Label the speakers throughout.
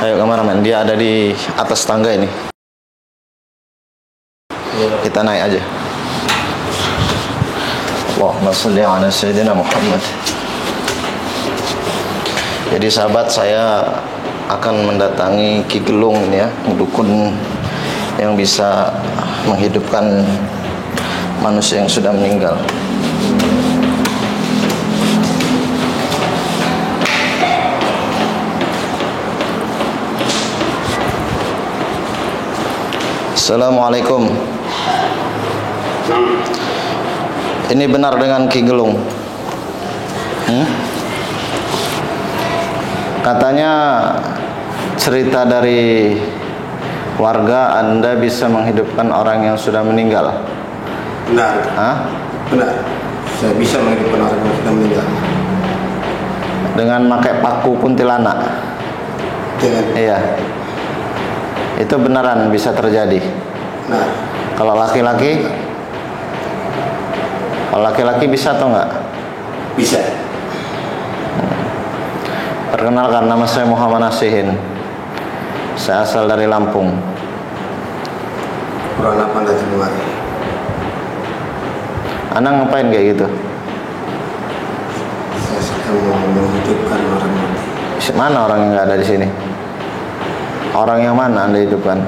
Speaker 1: Ayo kameramen, dia ada di atas tangga ini. Kita naik aja. Allahumma sholli ala sayyidina Muhammad. Jadi sahabat, saya akan mendatangi Ki Gelung ini ya, dukun yang bisa menghidupkan manusia yang sudah meninggal. Assalamualaikum. Ini benar dengan Ki Gelung? Katanya cerita dari warga Anda bisa menghidupkan orang yang sudah meninggal.
Speaker 2: Benar.
Speaker 1: Hah?
Speaker 2: Benar. Saya bisa menghidupkan orang yang sudah meninggal.
Speaker 1: Dengan pakai paku kuntilanak.
Speaker 2: Dengan.
Speaker 1: Iya. Itu beneran bisa terjadi.
Speaker 2: Nah.
Speaker 1: Kalau laki-laki bisa atau enggak?
Speaker 2: Bisa.
Speaker 1: Perkenalkan, nama saya Muhammad Nasihin. Saya asal dari Lampung.
Speaker 2: Kurang apa Anda kemari?
Speaker 1: Anda ngapain kayak gitu?
Speaker 2: Saya sedang mau menghidupkan orang mati.
Speaker 1: Mana orang yang nggak ada di sini? Orang yang mana Anda hidupkan?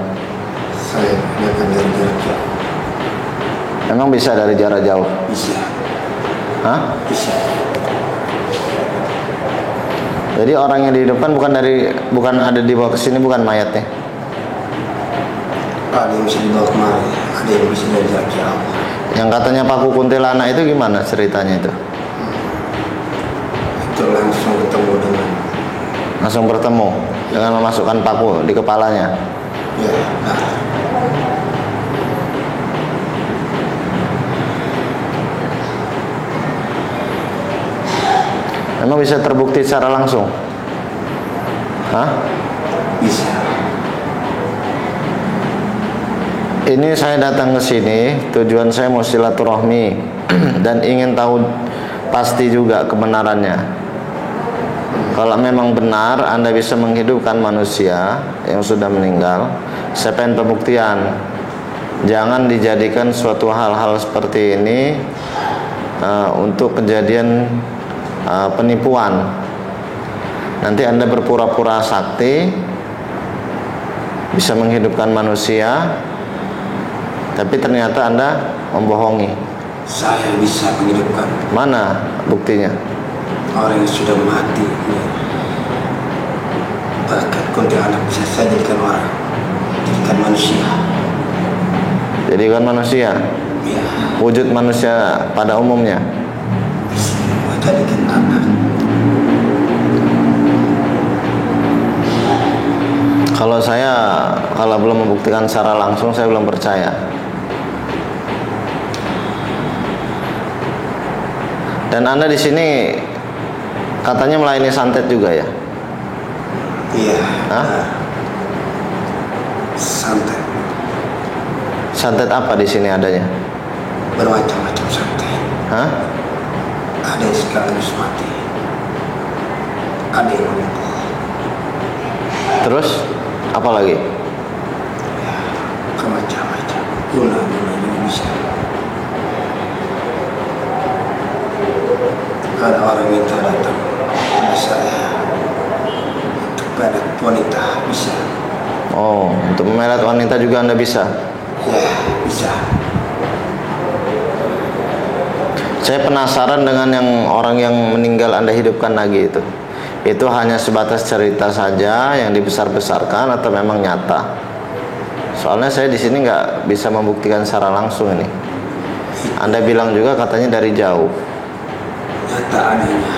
Speaker 2: Saya akan dari jarak jauh.
Speaker 1: Emang bisa dari jarak jauh?
Speaker 2: Bisa.
Speaker 1: Hah?
Speaker 2: Bisa.
Speaker 1: Jadi orang yang dihidupkan bukan ada dibawa ke sini, bukan mayatnya.
Speaker 2: Ada yang bisa dibawa kemari, ada yang bisa dari jarak jauh.
Speaker 1: Yang katanya paku kuntilanak itu gimana ceritanya itu?
Speaker 2: Itu langsung ketemu dengan.
Speaker 1: Langsung bertemu dengan memasukkan paku di kepalanya.
Speaker 2: Ya. Nah.
Speaker 1: Emang bisa terbukti secara langsung? Hah?
Speaker 2: Bisa.
Speaker 1: Ini saya datang ke sini, tujuan saya mau silaturahmi dan ingin tahu pasti juga kebenarannya. Kalau memang benar Anda bisa menghidupkan manusia yang sudah meninggal, saya pengen pembuktian. Jangan dijadikan suatu hal-hal seperti ini untuk kejadian penipuan. Nanti Anda berpura-pura sakti, bisa menghidupkan manusia, tapi ternyata Anda membohongi.
Speaker 2: Saya bisa menghidupkan.
Speaker 1: Mana buktinya?
Speaker 2: Orang yang sudah mati. Bahkan kuntilanak bisa saya jadikan orang, jadikan manusia.
Speaker 1: Jadikan manusia?
Speaker 2: Ya.
Speaker 1: Wujud manusia pada umumnya?
Speaker 2: Bisa jadikan anak.
Speaker 1: Kalau belum membuktikan secara langsung, saya belum percaya. Dan Anda di sini katanya melayani santet juga ya?
Speaker 2: Iya.
Speaker 1: Hah?
Speaker 2: Santet.
Speaker 1: Santet apa di sini adanya?
Speaker 2: Bermacam-macam santet.
Speaker 1: Hah?
Speaker 2: Ada yang sekaligus mati. Ada yang lumpuh.
Speaker 1: Terus apa lagi?
Speaker 2: Ya, bermacam-macam. Guna-guna juga bisa. Ada orang minta datang pada saya untuk memelet wanita, bisa.
Speaker 1: Oh, untuk memelet wanita juga Anda bisa?
Speaker 2: Ya, bisa.
Speaker 1: Saya penasaran dengan orang yang meninggal Anda hidupkan lagi itu. Itu hanya sebatas cerita saja yang dibesar-besarkan atau memang nyata? Soalnya saya di sini nggak bisa membuktikan secara langsung ini. Anda bilang juga katanya dari jauh.
Speaker 2: Nyata adanya.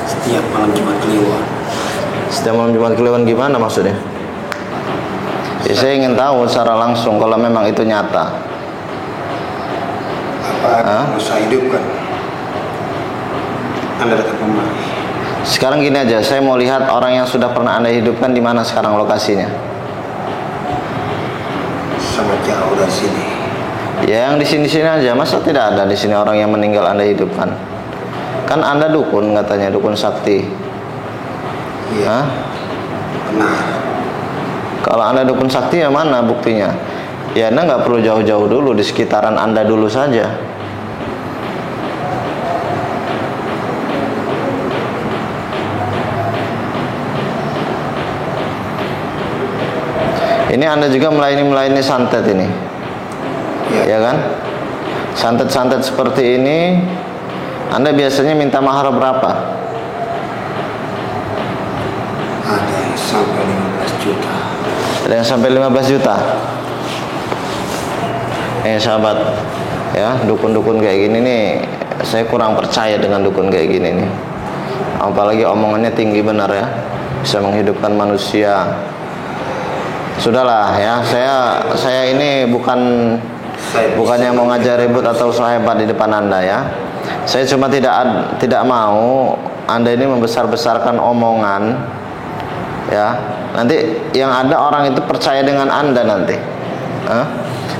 Speaker 2: Setiap malam Jumat Kliwon.
Speaker 1: Setiap malam Jumat Kliwon gimana maksudnya? Ya, saya ingin tahu secara langsung kalau memang itu nyata.
Speaker 2: Apa yang saya hidupkan? Anda datang kemari.
Speaker 1: Sekarang gini aja, saya mau lihat orang yang sudah pernah Anda hidupkan di mana sekarang lokasinya.
Speaker 2: Sangat jauh dari sini.
Speaker 1: Ya, yang di sini-sini aja. Masa tidak ada di sini orang yang meninggal Anda hidupkan? Kan Anda dukun katanya, dukun sakti.
Speaker 2: Iya.
Speaker 1: Hah?
Speaker 2: Benar.
Speaker 1: Kalau Anda dukun sakti, ya mana buktinya? Ya Anda nggak perlu jauh-jauh dulu, di sekitaran Anda dulu saja. Ini Anda juga melayani santet ini, ya kan? Santet-santet seperti ini, Anda biasanya minta mahar berapa?
Speaker 2: Ada yang sampai 15 juta.
Speaker 1: Ada yang sampai 15 juta. Sahabat, ya, dukun-dukun kayak gini nih, saya kurang percaya dengan dukun kayak gini nih. Apalagi omongannya tinggi benar ya, bisa menghidupkan manusia. Sudahlah ya, saya ini bukannya mau ngajar ribut atau so hebat di depan Anda ya. Saya cuma tidak mau Anda ini membesar-besarkan omongan ya. Nanti yang ada orang itu percaya dengan Anda nanti.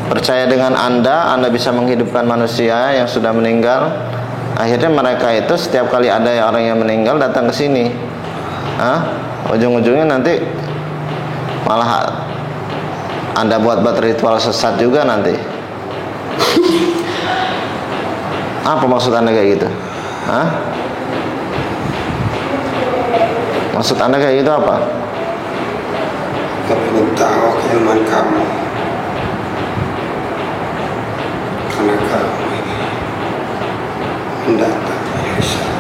Speaker 1: Percaya dengan Anda bisa menghidupkan manusia yang sudah meninggal. Akhirnya mereka itu setiap kali ada orang yang meninggal datang ke sini. Ujung-ujungnya nanti malah Anda buat ritual sesat juga nanti. Apa maksud Anda kayak gitu? Maksud Anda kayak gitu apa?
Speaker 2: Tapi tahu keilmuan kamu. Karena kamu ini mendatang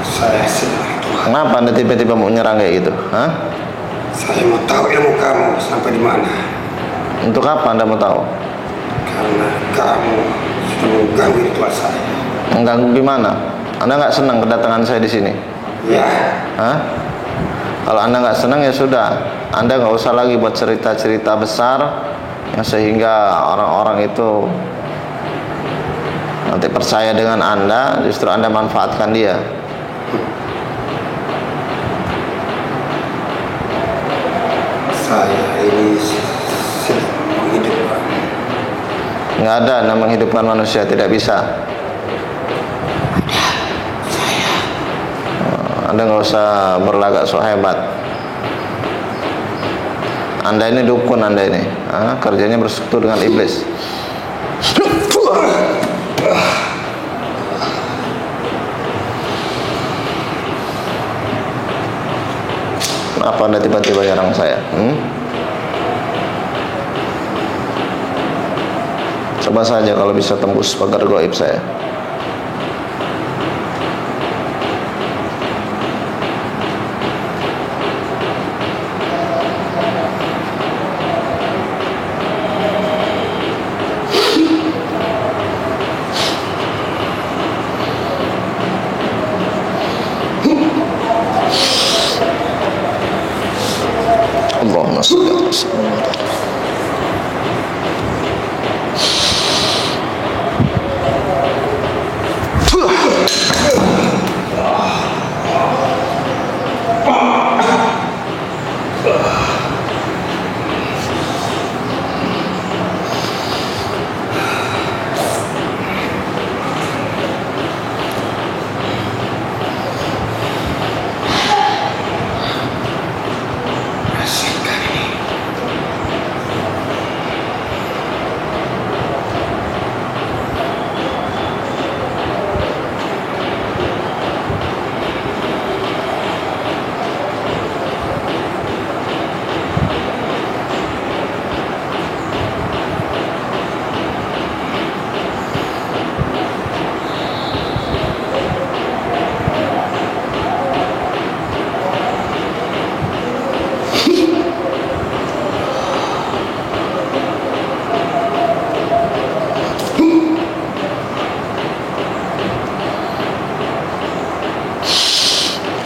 Speaker 2: saya sedang Tuhan.
Speaker 1: Kenapa Anda tiba-tiba mau menyerang kayak gitu?
Speaker 2: Saya mau tahu ilmu kamu sampai di mana.
Speaker 1: Untuk apa Anda mau tahu?
Speaker 2: Karena kamu sudah mengganggu ritual saya.
Speaker 1: Mengganggu gimana? Anda nggak senang kedatangan saya di sini?
Speaker 2: Ya.
Speaker 1: Kalau Anda nggak senang ya sudah, Anda nggak usah lagi buat cerita-cerita besar yang sehingga orang-orang itu nanti percaya dengan Anda, justru Anda manfaatkan dia.
Speaker 2: Saya ini sedang menghidupkan.
Speaker 1: Nggak ada Anda menghidupkan manusia, tidak bisa. Anda nggak usah berlagak so hebat. Anda ini dukun, Anda ini kerjanya bersekutu dengan iblis. Kenapa Anda tiba-tiba nyerang saya? Coba saja kalau bisa tembus pagar gaib saya. Allahumma shalli ala Muhammad.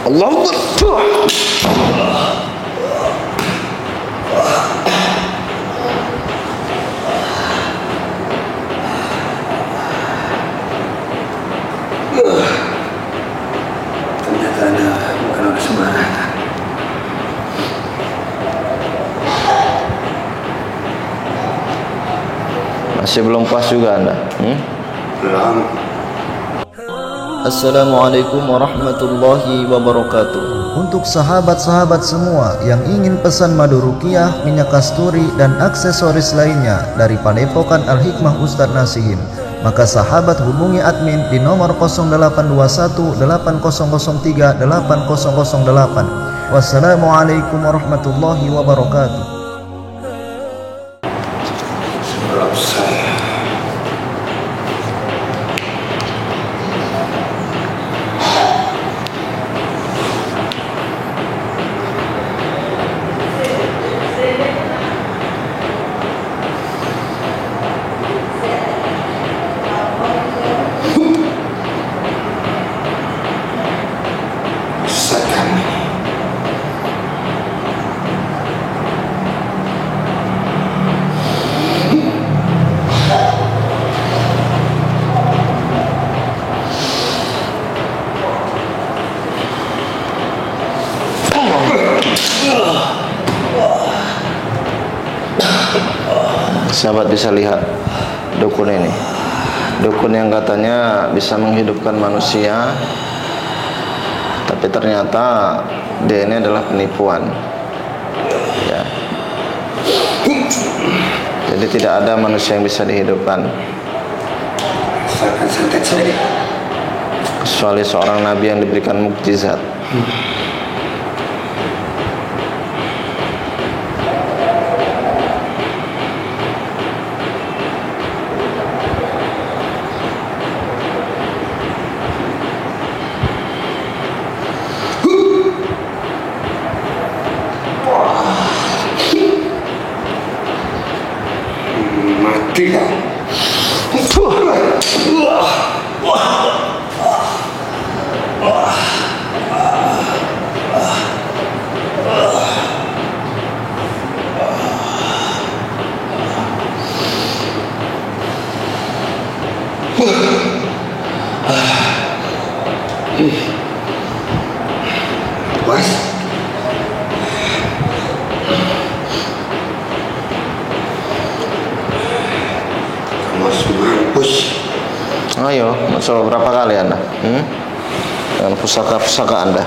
Speaker 1: Allahu Akbar.
Speaker 2: Ternyata Anda bukan orang sembarangan.
Speaker 1: Masih belum puas juga Anda?
Speaker 2: Belum.
Speaker 1: Assalamualaikum warahmatullahi wabarakatuh.
Speaker 3: Untuk sahabat-sahabat semua yang ingin pesan madu ruqyah, minyak kasturi, dan aksesoris lainnya dari Padepokan Al-Hikmah Ustadz Nasihin, maka sahabat hubungi admin di nomor 0821 8003 8008. Wassalamualaikum warahmatullahi wabarakatuh.
Speaker 2: Sebelum saya
Speaker 1: Sahabat bisa lihat dukun ini, dukun yang katanya bisa menghidupkan manusia, tapi ternyata dia ini adalah penipuan ya. Jadi tidak ada manusia yang bisa dihidupkan
Speaker 2: asalkan santet saja.
Speaker 1: kecuali seorang nabi yang diberikan mukjizat.
Speaker 2: Mati kau. Was? Kamu harus mampus.
Speaker 1: Ayo, mau coba berapa kali Anda? Dengan pusaka-pusaka Anda.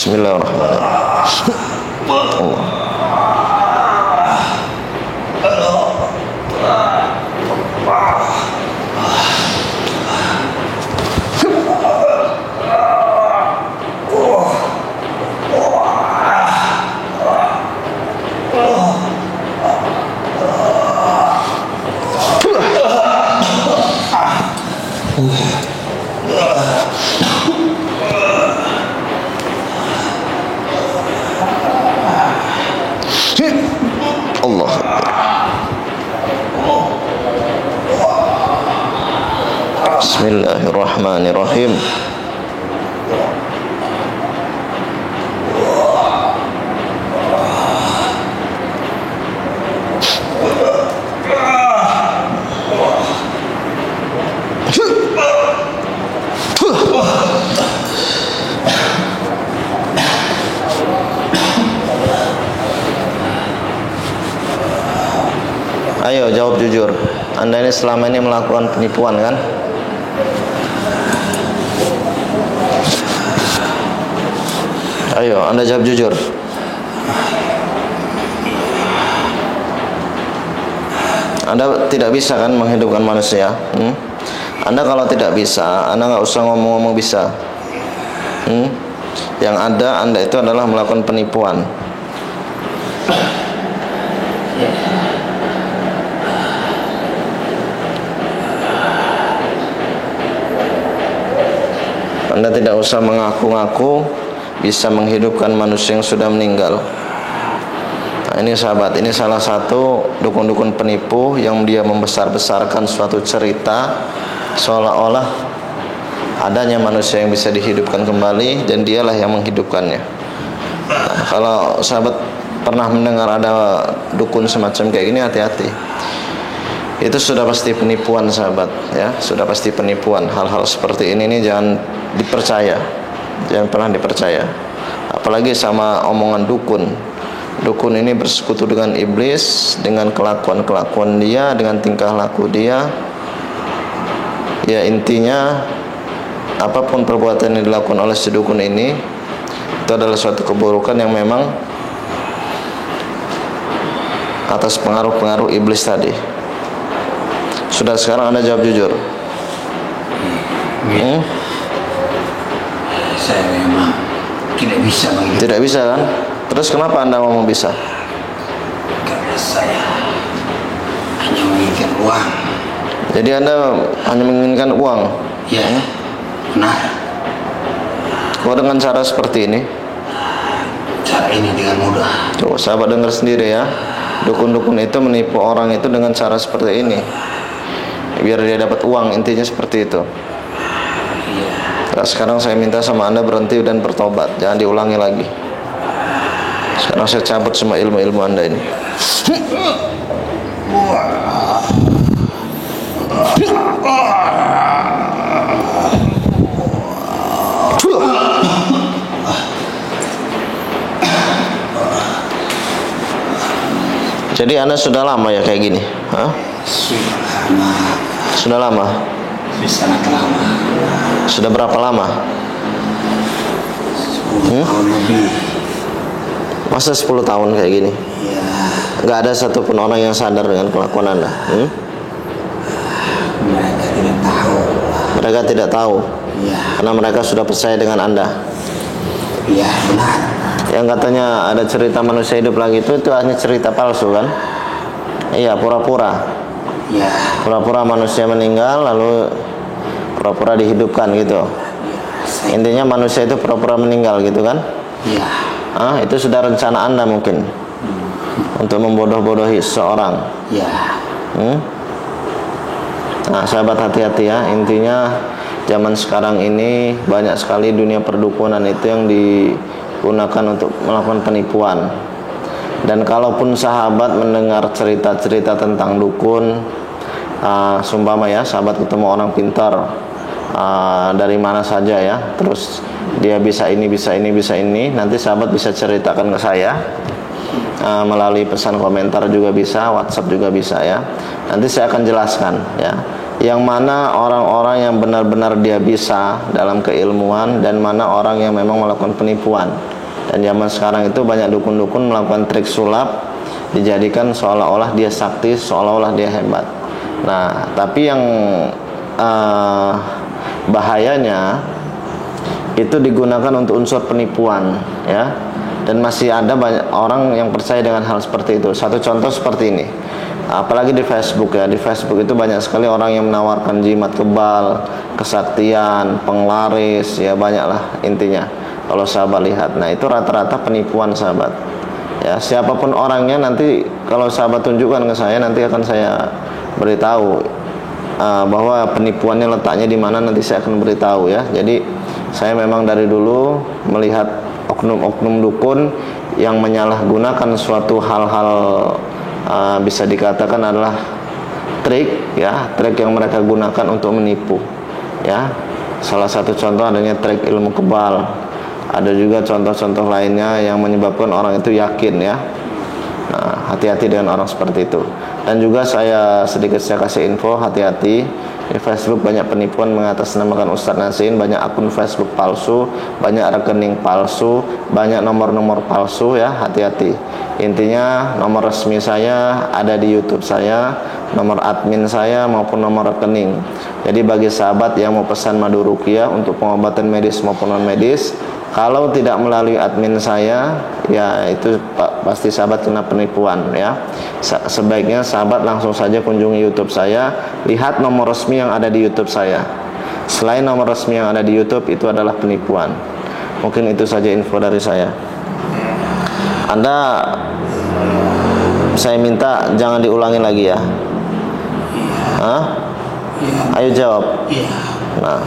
Speaker 1: Bismillahirrahmanirrahim. Allah. Allah. Bismillahirrahmanirrahim. Ayo jawab jujur. Anda ini selama ini melakukan penipuan kan? Ayo, Anda jawab jujur. Anda tidak bisa kan menghidupkan manusia? Anda kalau tidak bisa, Anda nggak usah ngomong-ngomong bisa. Yang ada Anda itu adalah melakukan penipuan. Anda tidak usah mengaku-ngaku bisa menghidupkan manusia yang sudah meninggal. Nah, ini sahabat, ini salah satu dukun-dukun penipu yang dia membesar-besarkan suatu cerita seolah-olah adanya manusia yang bisa dihidupkan kembali dan dialah yang menghidupkannya. Nah, kalau sahabat pernah mendengar ada dukun semacam kayak gini, hati-hati. Itu sudah pasti penipuan sahabat, ya, sudah pasti penipuan. Hal-hal seperti ini nih jangan dipercaya, jangan pernah dipercaya. Apalagi sama omongan dukun. Dukun ini bersekutu dengan iblis, dengan kelakuan-kelakuan dia, dengan tingkah laku dia. Ya, intinya apapun perbuatan yang dilakukan oleh si dukun ini itu adalah suatu keburukan yang memang atas pengaruh-pengaruh iblis tadi. Sudah, sekarang Anda jawab jujur.
Speaker 2: Saya memang tidak bisa menghidupkan.
Speaker 1: Tidak bisa kan? Terus kenapa Anda mau bisa?
Speaker 2: Karena saya hanya menginginkan uang.
Speaker 1: Jadi Anda hanya menginginkan uang?
Speaker 2: Ya, benar.
Speaker 1: Kok dengan cara seperti ini?
Speaker 2: Cara ini dengan mudah.
Speaker 1: Coba sahabat dengar sendiri ya. Dukun-dukun itu menipu orang itu dengan cara seperti ini, biar dia dapat uang, intinya seperti itu. Nah, sekarang saya minta sama Anda berhenti dan bertobat, jangan diulangi lagi. Sekarang saya cabut semua ilmu-ilmu Anda ini. Jadi Anda sudah lama ya kayak gini? Hah? Sudah lama?
Speaker 2: Sangat lama.
Speaker 1: Sudah berapa lama?
Speaker 2: 10 tahun lebih.
Speaker 1: Masa 10 tahun kayak gini?
Speaker 2: Ya,
Speaker 1: Nggak ada satupun orang yang sadar dengan kelakuan Anda?
Speaker 2: mereka tidak tahu.
Speaker 1: Mereka tidak tahu?
Speaker 2: Ya,
Speaker 1: Karena mereka sudah percaya dengan Anda.
Speaker 2: ya benar.
Speaker 1: Yang katanya ada cerita manusia hidup lagi itu hanya cerita palsu kan? Iya, pura-pura.
Speaker 2: Ya,
Speaker 1: Pura-pura manusia meninggal lalu pura-pura dihidupkan gitu. Intinya manusia itu pura-pura meninggal gitu kan?
Speaker 2: ya.
Speaker 1: Itu sudah rencana Anda mungkin untuk membodoh-bodohi seseorang.
Speaker 2: Ya,
Speaker 1: Nah, sahabat hati-hati ya. Intinya zaman sekarang ini banyak sekali dunia perdukunan itu yang digunakan untuk melakukan penipuan. Dan kalaupun sahabat mendengar cerita-cerita tentang dukun, sumpama ya, sahabat ketemu orang pintar dari mana saja ya, terus dia bisa ini, bisa ini, bisa ini, nanti sahabat bisa ceritakan ke saya melalui pesan komentar juga bisa, WhatsApp juga bisa ya. Nanti saya akan jelaskan ya, yang mana orang-orang yang benar-benar dia bisa dalam keilmuan dan mana orang yang memang melakukan penipuan. Dan zaman sekarang itu banyak dukun-dukun melakukan trik sulap, dijadikan seolah-olah dia sakti, seolah-olah dia hebat. Nah, tapi yang bahayanya itu digunakan untuk unsur penipuan ya. Dan masih ada banyak orang yang percaya dengan hal seperti itu. Satu contoh seperti ini, apalagi di Facebook ya. Di Facebook itu banyak sekali orang yang menawarkan jimat kebal, kesaktian, penglaris, ya banyaklah intinya. Kalau sahabat lihat, nah itu rata-rata penipuan sahabat. Ya, siapapun orangnya nanti kalau sahabat tunjukkan ke saya, nanti akan saya beritahu bahwa penipuannya letaknya di mana, nanti saya akan beritahu ya. Jadi saya memang dari dulu melihat oknum-oknum dukun yang menyalahgunakan suatu hal-hal bisa dikatakan adalah trik ya, trik yang mereka gunakan untuk menipu ya. Salah satu contoh adanya trik ilmu kebal. Ada juga contoh-contoh lainnya yang menyebabkan orang itu yakin ya. Nah, hati-hati dengan orang seperti itu. Dan juga saya kasih info, hati-hati di Facebook banyak penipuan mengatasnamakan Ustadz Nasihin, banyak akun Facebook palsu, banyak rekening palsu, banyak nomor-nomor palsu ya, hati-hati. Intinya nomor resmi saya ada di YouTube saya, nomor admin saya maupun nomor rekening. Jadi bagi sahabat yang mau pesan madu ruqyah untuk pengobatan medis maupun non medis, kalau tidak melalui admin saya, ya itu pasti sahabat kena penipuan ya. Sebaiknya sahabat langsung saja kunjungi YouTube saya, lihat nomor resmi yang ada di YouTube saya. Selain nomor resmi yang ada di YouTube itu adalah penipuan. Mungkin itu saja info dari saya. Anda, saya minta jangan diulangi lagi ya. Hah? Ayo jawab. Nah,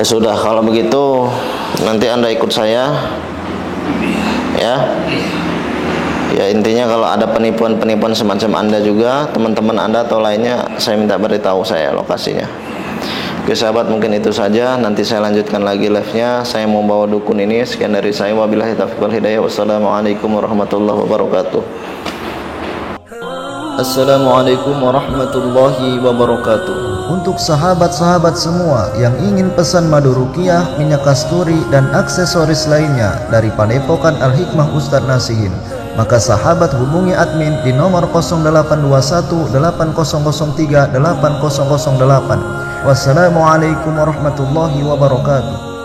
Speaker 1: ya sudah, kalau begitu nanti Anda ikut saya ya. Ya intinya kalau ada penipuan-penipuan semacam Anda juga, teman-teman Anda atau lainnya, saya minta beritahu saya lokasinya. Oke sahabat, mungkin itu saja. Nanti saya lanjutkan lagi live-nya. Saya mau bawa dukun ini. Sekian dari saya. Wabillahi taufiq wal hidayah. Wassalamualaikum warahmatullahi wabarakatuh. Assalamualaikum warahmatullahi wabarakatuh.
Speaker 3: Untuk sahabat-sahabat semua yang ingin pesan madu ruqyah, minyak kasturi, dan aksesoris lainnya dari Padepokan Al-Hikmah Ustadz Nasihin, maka sahabat hubungi admin di nomor 0821 8003 8008. Wassalamualaikum warahmatullahi wabarakatuh.